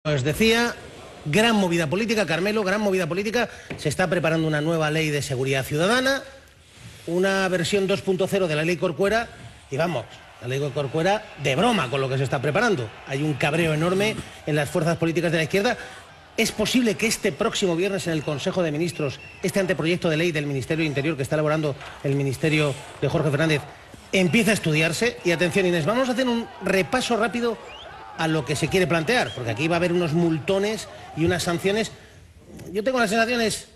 Os decía, gran movida política, Carmelo, gran movida política. Se está preparando una nueva ley de seguridad ciudadana, una versión 2.0 de la ley Corcuera, y vamos, la ley Corcuera de broma con lo que se está preparando. Hay un cabreo enorme en las fuerzas políticas de la izquierda. ¿Es posible que este próximo viernes en el Consejo de Ministros, este anteproyecto de ley del Ministerio de Interior que está elaborando el Ministerio de Jorge Fernández, empiece a estudiarse? Y atención, Inés, vamos a hacer un repaso rápido a lo que se quiere plantear, porque aquí va a haber unos multones y unas sanciones. Yo tengo las sensaciones,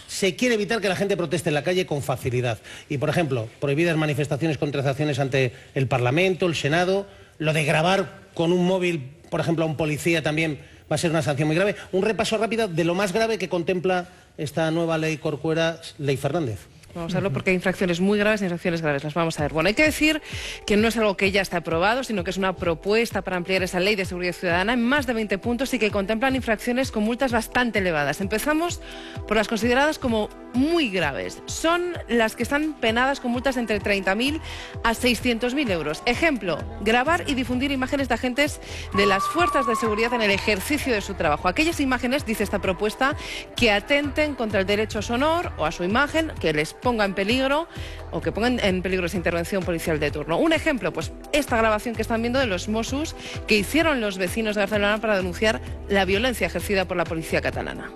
se quiere evitar que la gente proteste en la calle con facilidad. Y, por ejemplo, prohibidas manifestaciones contra acciones ante el Parlamento, el Senado, lo de grabar con un móvil, por ejemplo, a un policía también va a ser una sanción muy grave. Un repaso rápido de lo más grave que contempla esta nueva ley Corcuera, ley Fernández. Vamos a verlo porque hay infracciones muy graves y infracciones graves. Las vamos a ver. Bueno, hay que decir que no es algo que ya está aprobado, sino que es una propuesta para ampliar esa ley de seguridad ciudadana en más de 20 puntos y que contemplan infracciones con multas bastante elevadas. Empezamos por las consideradas como muy graves. Son las que están penadas con multas entre 30.000 a 600.000 euros. Ejemplo, grabar y difundir imágenes de agentes de las fuerzas de seguridad en el ejercicio de su trabajo. Aquellas imágenes, dice esta propuesta, que atenten contra el derecho a su honor o a su imagen, que les ponga en peligro o que pongan en peligro esa intervención policial de turno. Un ejemplo, pues esta grabación que están viendo de los Mossos que hicieron los vecinos de Barcelona para denunciar la violencia ejercida por la policía catalana.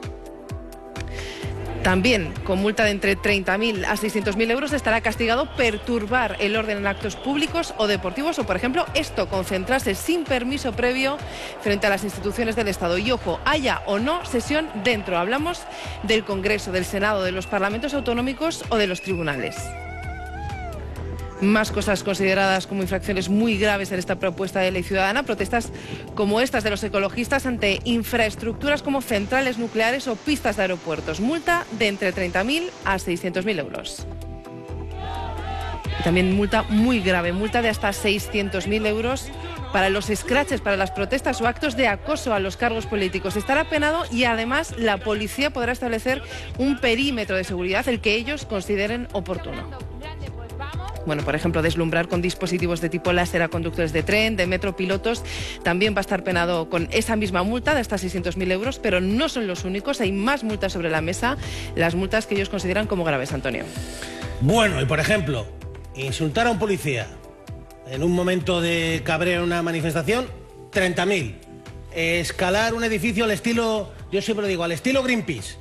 También, con multa de entre 30.000 a 600.000 euros, estará castigado perturbar el orden en actos públicos o deportivos o, por ejemplo, concentrarse sin permiso previo frente a las instituciones del Estado. Y, ojo, haya o no sesión dentro. Hablamos del Congreso, del Senado, de los parlamentos autonómicos o de los tribunales. Más cosas consideradas como infracciones muy graves en esta propuesta de ley ciudadana, protestas como estas de los ecologistas ante infraestructuras como centrales nucleares o pistas de aeropuertos. Multa de entre 30.000 a 600.000 euros. Y también multa muy grave, multa de hasta 600.000 euros para los escraches, para las protestas o actos de acoso a los cargos políticos. Estará penado y además la policía podrá establecer un perímetro de seguridad, el que ellos consideren oportuno. Bueno, por ejemplo, deslumbrar con dispositivos de tipo láser a conductores de tren, de metro, pilotos, también va a estar penado con esa misma multa de hasta 600.000 euros, pero no son los únicos, hay más multas sobre la mesa, las multas que ellos consideran como graves, Antonio. Bueno, y por ejemplo, insultar a un policía en un momento de cabreo en una manifestación, 30.000. Escalar un edificio al estilo, yo siempre lo digo, al estilo Greenpeace.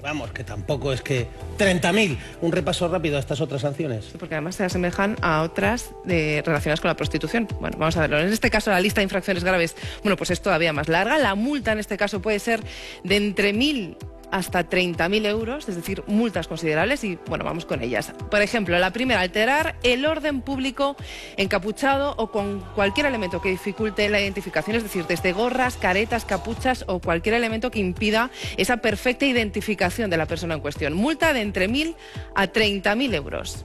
Vamos, que tampoco es que 30.000. Un repaso rápido a estas otras sanciones. Sí, porque además se asemejan a otras relacionadas con la prostitución. Bueno, vamos a verlo. En este caso, la lista de infracciones graves, bueno, pues es todavía más larga. La multa en este caso puede ser de entre 1.000 hasta 30.000 euros, es decir, multas considerables y, bueno, vamos con ellas. Por ejemplo, la primera, alterar el orden público encapuchado o con cualquier elemento que dificulte la identificación, es decir, desde gorras, caretas, capuchas o cualquier elemento que impida esa perfecta identificación de la persona en cuestión. Multa de entre 1.000 a 30.000 euros.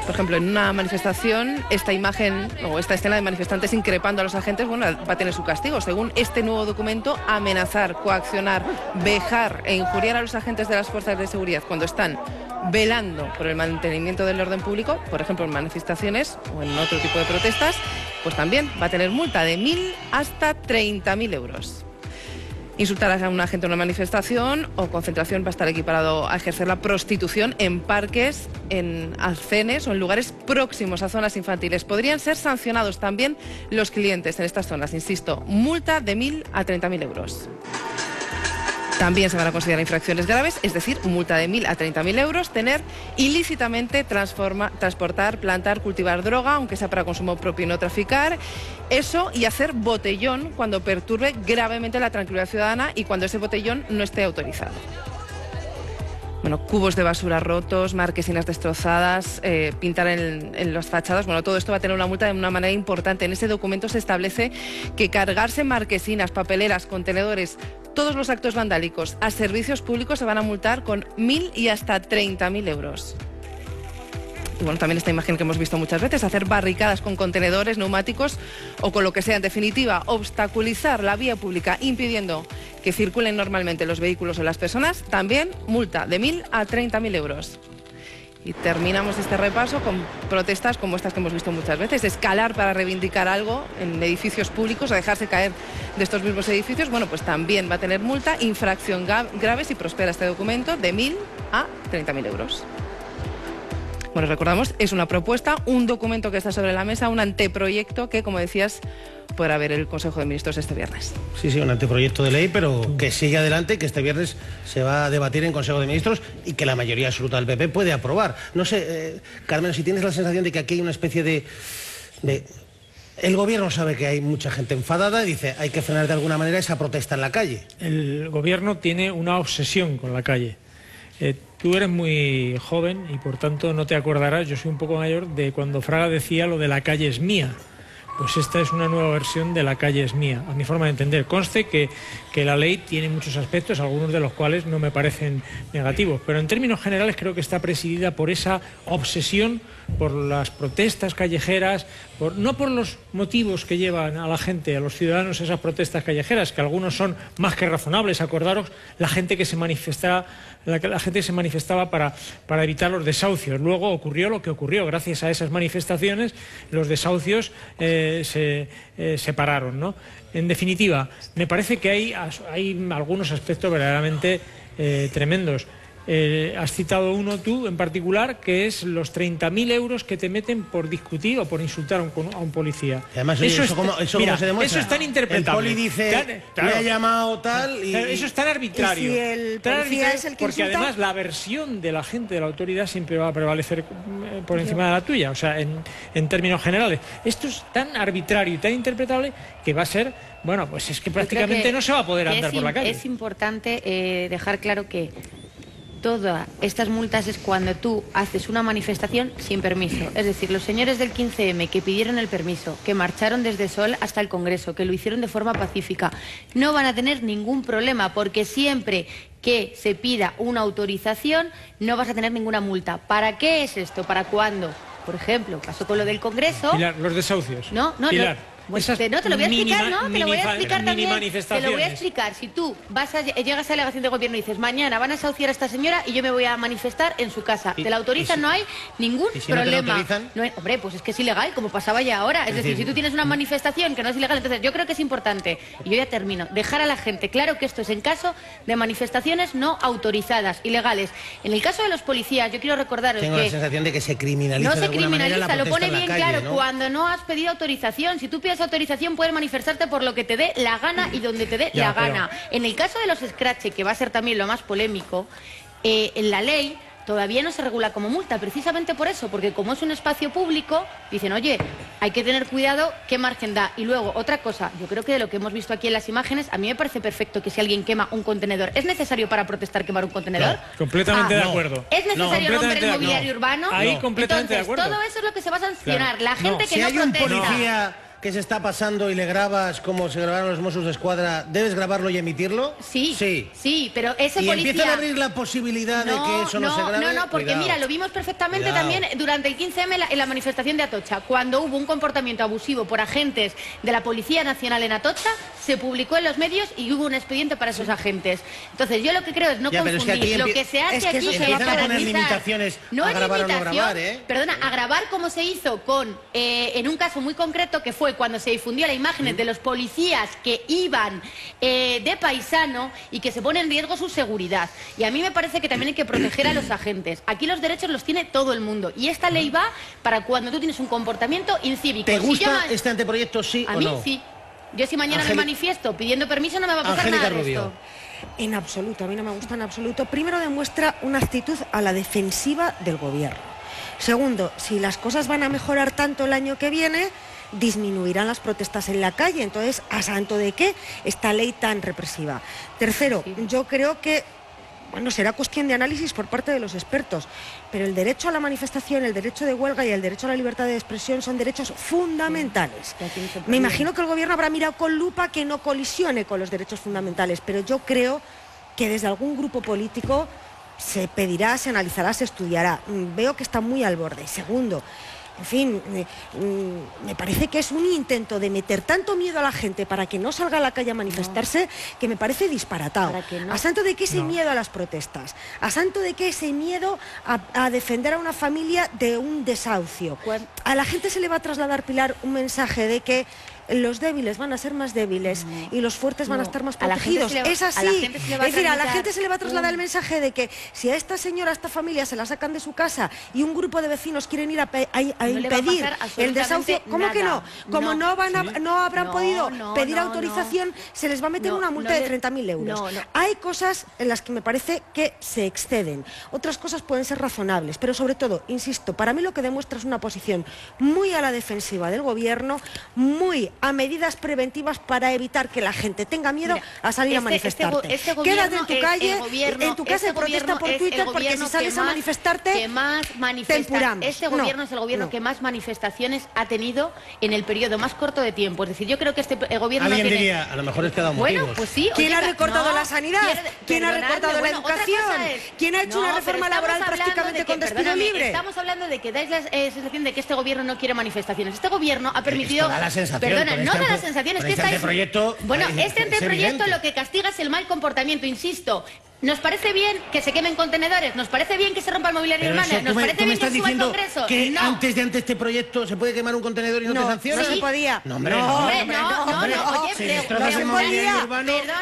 Por ejemplo, en una manifestación, esta imagen o esta escena de manifestantes increpando a los agentes, bueno, va a tener su castigo. Según este nuevo documento, amenazar, coaccionar, vejar e injuriar a los agentes de las fuerzas de seguridad cuando están velando por el mantenimiento del orden público, por ejemplo, en manifestaciones o en otro tipo de protestas, pues también va a tener multa de 1.000 hasta 30.000 euros. Insultar a un agente en una manifestación o concentración va a estar equiparado a ejercer la prostitución en parques, en alcenes o en lugares próximos a zonas infantiles. Podrían ser sancionados también los clientes en estas zonas, insisto, multa de 1.000 a 30.000 euros. También se van a considerar infracciones graves, es decir, multa de 1.000 a 30.000 euros, tener ilícitamente transportar, plantar, cultivar droga, aunque sea para consumo propio y no traficar, eso y hacer botellón cuando perturbe gravemente la tranquilidad ciudadana y cuando ese botellón no esté autorizado. Bueno, cubos de basura rotos, marquesinas destrozadas, pintar en las fachadas, bueno, todo esto va a tener una multa de una manera importante. En ese documento se establece que cargarse marquesinas, papeleras, contenedores, todos los actos vandálicos a servicios públicos se van a multar con 1.000 y hasta 30.000 euros. Y bueno, también esta imagen que hemos visto muchas veces, hacer barricadas con contenedores, neumáticos o con lo que sea. En definitiva, obstaculizar la vía pública impidiendo que circulen normalmente los vehículos o las personas, también multa de 1.000 a 30.000 euros. Y terminamos este repaso con protestas como estas que hemos visto muchas veces. Escalar para reivindicar algo en edificios públicos o dejarse caer de estos mismos edificios, bueno, pues también va a tener multa, infracción grave si prospera este documento, de 1.000 a 30.000 euros. Bueno, recordamos, es una propuesta, un documento que está sobre la mesa, un anteproyecto que, como decías, podrá ver el Consejo de Ministros este viernes. Sí, un anteproyecto de ley, pero que sigue adelante, que este viernes se va a debatir en Consejo de Ministros y que la mayoría absoluta del PP puede aprobar. No sé, Carmen, si tienes la sensación de que aquí hay una especie de... El gobierno sabe que hay mucha gente enfadada y dice, hay que frenar de alguna manera esa protesta en la calle. El gobierno tiene una obsesión con la calle. Tú eres muy joven y por tanto no te acordarás, yo soy un poco mayor, de cuando Fraga decía lo de la calle es mía. Pues esta es una nueva versión de la calle es mía, a mi forma de entender. Conste que la ley tiene muchos aspectos, algunos de los cuales no me parecen negativos, pero en términos generales creo que está presidida por esa obsesión por las protestas callejeras, no por los motivos que llevan a la gente, a los ciudadanos, a esas protestas callejeras, que algunos son más que razonables. Acordaros la gente que se manifestaba para evitar los desahucios. Luego ocurrió lo que ocurrió. Gracias a esas manifestaciones, los desahucios se pararon, ¿no? En definitiva, me parece que hay algunos aspectos verdaderamente tremendos. Has citado uno tú en particular, que es los 30.000 euros que te meten por discutir o por insultar a un policía. Y además, ¿cómo se demuestra? Eso es tan interpretable. El poli dice, me ha llamado tal y... Eso es tan arbitrario. ¿Y si el policía es el que porque insulta? Además la versión de la gente, de la autoridad, siempre va a prevalecer por encima de la tuya. O sea, en términos generales. Esto es tan arbitrario y tan interpretable que va a ser... Bueno, pues es que prácticamente no se va a poder andar por la calle. Es importante dejar claro que todas estas multas es cuando tú haces una manifestación sin permiso. Es decir, los señores del 15M que pidieron el permiso, que marcharon desde Sol hasta el Congreso, que lo hicieron de forma pacífica, no van a tener ningún problema, porque siempre que se pida una autorización no vas a tener ninguna multa. ¿Para qué es esto? ¿Para cuándo? Por ejemplo, pasó con lo del Congreso. Pilar, los desahucios. Pilar. Pues te lo voy a explicar, ¿no? Te lo voy a explicar también. Te lo voy a explicar. Si tú llegas a la delegación de gobierno y dices, mañana van a desahuciar a esta señora y yo me voy a manifestar en su casa. Te la autorizan, no hay ningún problema. Hombre, pues es que es ilegal, como pasaba ya ahora. Es decir, si tú tienes una manifestación que no es ilegal, entonces yo creo que es importante, y yo ya termino, dejar a la gente claro que esto es en caso de manifestaciones no autorizadas, ilegales. En el caso de los policías, yo quiero recordaros que... Tengo la sensación de que se criminaliza. No se criminaliza, criminaliza, lo pone bien calle, claro, ¿no? cuando no has pedido autorización. Si tú pides autorización puedes manifestarte por lo que te dé la gana y donde te dé la gana. En el caso de los scratches, que va a ser también lo más polémico, en la ley todavía no se regula como multa, precisamente por eso, porque como es un espacio público, dicen, oye, hay que tener cuidado qué margen da. Y luego, otra cosa, yo creo que de lo que hemos visto aquí en las imágenes, a mí me parece perfecto que si alguien quema un contenedor, ¿es necesario para protestar quemar un contenedor? No, completamente de acuerdo. ¿Es necesario romper el mobiliario urbano? Ahí completamente Entonces, de acuerdo. todo eso es lo que se va a sancionar. La gente que si no hay un protesta... policía que se está pasando y le grabas como se grabaron los Mossos de Escuadra, ¿debes grabarlo y emitirlo? Sí, pero ese policía... Y empiezan a abrir la posibilidad de que eso no se grabe. No, porque Cuidado. mira, lo vimos perfectamente también durante el 15M en la manifestación de Atocha. Cuando hubo un comportamiento abusivo por agentes de la Policía Nacional en Atocha, se publicó en los medios y hubo un expediente para esos agentes. Entonces, yo lo que creo es no confundir lo que se hace aquí, que es a poner limitaciones a grabar o no grabar, Perdona, a grabar como se hizo en un caso muy concreto, que fue cuando se difundió la imagen de los policías que iban de paisano y que se pone en riesgo su seguridad. Y a mí me parece que también hay que proteger a los agentes. Aquí los derechos los tiene todo el mundo. Y esta ley va para cuando tú tienes un comportamiento incívico. ¿Te gusta este anteproyecto, sí o no? A mí sí. Yo si mañana me manifiesto pidiendo permiso no me va a pasar nada de esto. En absoluto, a mí no me gusta en absoluto. Primero, demuestra una actitud a la defensiva del gobierno. Segundo, si las cosas van a mejorar tanto el año que viene, disminuirán las protestas en la calle. Entonces, ¿a santo de qué esta ley tan represiva? Tercero, yo creo que será cuestión de análisis por parte de los expertos, pero el derecho a la manifestación, el derecho de huelga y el derecho a la libertad de expresión son derechos fundamentales. Me imagino que el gobierno habrá mirado con lupa que no colisione con los derechos fundamentales, pero yo creo que desde algún grupo político se pedirá, se analizará, se estudiará. Veo que está muy al borde. Segundo, en fin, me parece que es un intento de meter tanto miedo a la gente para que no salga a la calle a manifestarse, que me parece disparatado. A santo de que ese miedo a las protestas, a santo de que ese miedo a defender a una familia de un desahucio. A la gente se le va a trasladar, Pilar, un mensaje de que los débiles van a ser más débiles y los fuertes van a estar más protegidos. Es así. Es decir, a la gente se le va a trasladar el mensaje de que si a esta señora, a esta familia se la sacan de su casa y un grupo de vecinos quieren ir a impedir el desahucio, ¿cómo que no? Como no habrán podido pedir autorización, se les va a meter una multa de 30.000 euros. Hay cosas en las que me parece que se exceden. Otras cosas pueden ser razonables, pero sobre todo, insisto, para mí lo que demuestra es una posición muy a la defensiva del gobierno, muy a medidas preventivas para evitar que la gente tenga miedo a salir a manifestarte. Quédate en tu calle, en tu casa y protesta por Twitter, porque si sales a manifestarte, te empuramos. Este gobierno es el gobierno que más manifestaciones ha tenido en el periodo más corto de tiempo. Es decir, yo creo que este gobierno alguien diría, a lo mejor es que ha dado motivos. Pues sí. ¿Quién ha recortado la sanidad? ¿Quién ha recortado la educación? ¿Quién ha hecho una reforma laboral prácticamente con despido libre? Estamos hablando de que dais la sensación de que este gobierno no quiere manifestaciones. Este gobierno ha permitido... Da la sensación. No da la sensación, es que este anteproyecto... Bueno, este anteproyecto lo que castiga es el mal comportamiento, insisto. ¿Nos parece bien que se quemen contenedores? ¿Nos parece bien que se rompa el mobiliario urbano? ¿Nos parece bien que suba el Congreso? Que antes de este proyecto se puede quemar un contenedor y no te sancionan. No se podía. No, hombre, oye, no podía.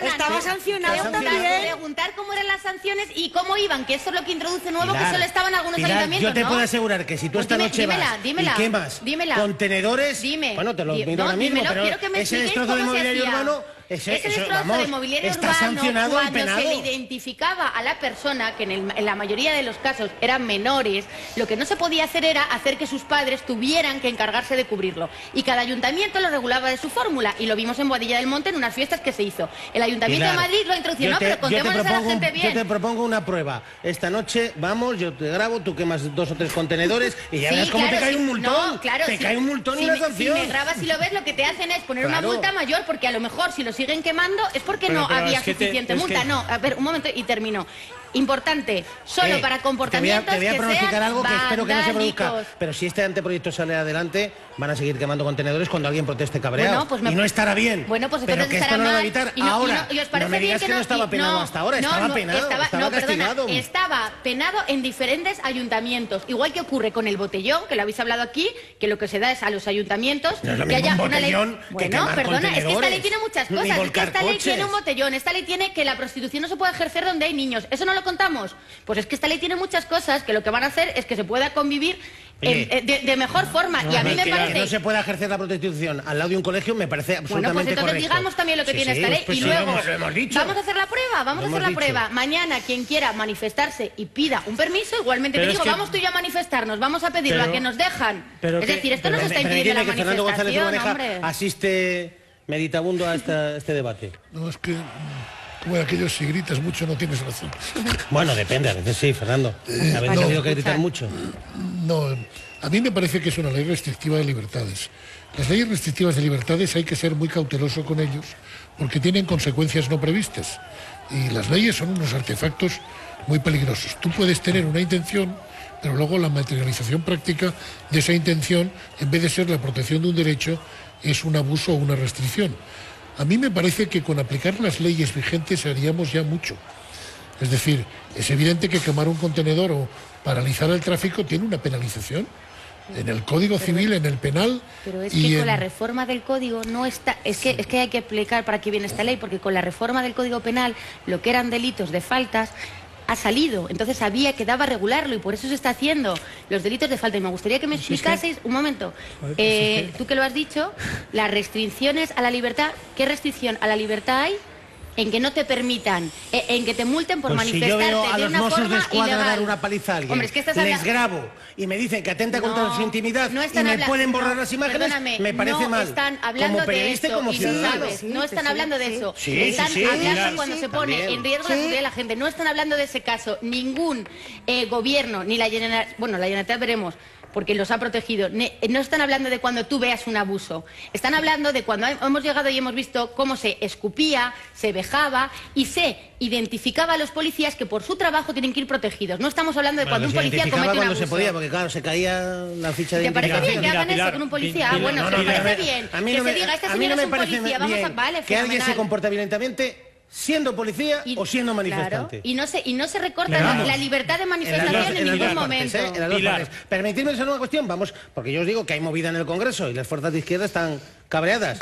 Estaba sancionado también. Preguntar cómo eran las sanciones y cómo iban, que eso es lo que introduce nuevo, que solo estaban algunos ayuntamientos. Yo te puedo asegurar que si tú esta noche vas y quemas contenedores, bueno, te lo miro ahora mismo, pero ese destrozo de mobiliario urbano... Ese destrozo de mobiliario está urbano, sancionado, cuando penado. se le identificaba a la persona, que en la mayoría de los casos eran menores, lo que no se podía hacer era hacer que sus padres tuvieran que encargarse de cubrirlo. Y cada ayuntamiento lo regulaba de su fórmula, y lo vimos en Boadilla del Monte en unas fiestas que se hizo. El Ayuntamiento de Madrid lo introdujo, pero contémosles a la gente bien. Yo te propongo una prueba. Esta noche vamos, yo te grabo, tú quemas 2 o 3 contenedores y ya verás cómo te cae un multón. No, claro, te cae un multón y la sanción. Si me grabas y lo ves, lo que te hacen es poner una multa mayor, porque a lo mejor si lo siguen quemando es porque no había suficiente multa. No, a ver, un momento y termino. Importante, solo para comportamientos te voy a pronosticar algo que espero que no se produzca. vandálicos. Pero si este anteproyecto sale adelante, van a seguir quemando contenedores cuando alguien proteste cabreado. Y no estará bien. Bueno, pues pero entonces que esto no lo va a evitar ahora. ¿Y os parece no me digas bien que no estaba penado hasta ahora. Estaba penado, estaba castigado. Estaba penado en diferentes ayuntamientos. Igual que ocurre con el botellón, que lo habéis hablado aquí, que lo que se da es a los ayuntamientos no es lo que mismo haya un una ley. Botellón que quemar Perdona, es que esta ley contenedores, tiene muchas ni cosas. Es que volcar esta ley coches. tiene un botellón, esta ley tiene que la prostitución no se puede ejercer donde hay niños. ¿Eso no lo contamos? Pues es que esta ley tiene muchas cosas que lo que van a hacer es que se pueda convivir de mejor forma. Y a mí me parece... Que no se pueda ejercer la prostitución al lado de un colegio me parece absolutamente correcto. Bueno, pues entonces digamos también lo que tiene esta ley. Y luego, lo hemos dicho. vamos a hacer la prueba, vamos a hacer la prueba. Mañana, quien quiera manifestarse y pida un permiso, igualmente te digo, vamos tú y yo a manifestarnos, vamos a pedirlo, a que nos dejan. Es decir, esto no se está impidiendo la manifestación, Fernando González Ubaneja hombre. asiste meditabundo a este debate. No, es que... Bueno, aquello si gritas mucho no tienes razón. Bueno, depende, a veces sí, Fernando. A veces ha habido que gritar mucho. No, a mí me parece que es una ley restrictiva de libertades. Las leyes restrictivas de libertades hay que ser muy cauteloso con ellos porque tienen consecuencias no previstas. Y las leyes son unos artefactos muy peligrosos. Tú puedes tener una intención, pero luego la materialización práctica de esa intención, en vez de ser la protección de un derecho, es un abuso o una restricción. A mí me parece que con aplicar las leyes vigentes haríamos ya mucho. Es decir, es evidente que quemar un contenedor o paralizar el tráfico tiene una penalización. En el Código Civil, en el penal... Pero es que con la reforma del Código no está... Es que hay que explicar para qué viene esta ley, porque con la reforma del Código Penal, lo que eran delitos de faltas... ha salido, entonces había que daba regularlo y por eso se está haciendo los delitos de falta. Y me gustaría que me explicaseis, un momento, tú que lo has dicho, las restricciones a la libertad, ¿qué restricción a la libertad hay en que no te permitan, en que te multen por manifestarte si yo veo a de los una Mossos de forma Escuadra ilegal? dar una paliza a alguien, Hombre, es que les grabo y me dicen que atenta contra su intimidad y me pueden borrar las imágenes, me parece mal. Están hablando como periodista de y como eso, ciudadano. no están hablando de eso. Están hablando cuando se pone en riesgo la seguridad de la gente. No están hablando de ese caso. Ningún gobierno, ni la Generalitat, bueno, la Generalitat veremos, porque los ha protegido. No están hablando de cuando tú veas un abuso. Están hablando de cuando hemos llegado y hemos visto cómo se escupía, se vejaba y se identificaba a los policías que por su trabajo tienen que ir protegidos. No estamos hablando de cuando un policía comete un abuso. Se podía, porque claro, se caía la ficha de identificación. ¿Te parece bien que hagan eso con un policía? Bueno, ¿te parece bien que se diga, esta señora es un policía, vamos a... Vale, que alguien se comporte violentamente siendo policía o siendo manifestante. Claro, y no se recorta la libertad de manifestación en ningún momento. Permitidme esa nueva cuestión, vamos, porque yo os digo que hay movida en el Congreso y las fuerzas de izquierda están cabreadas.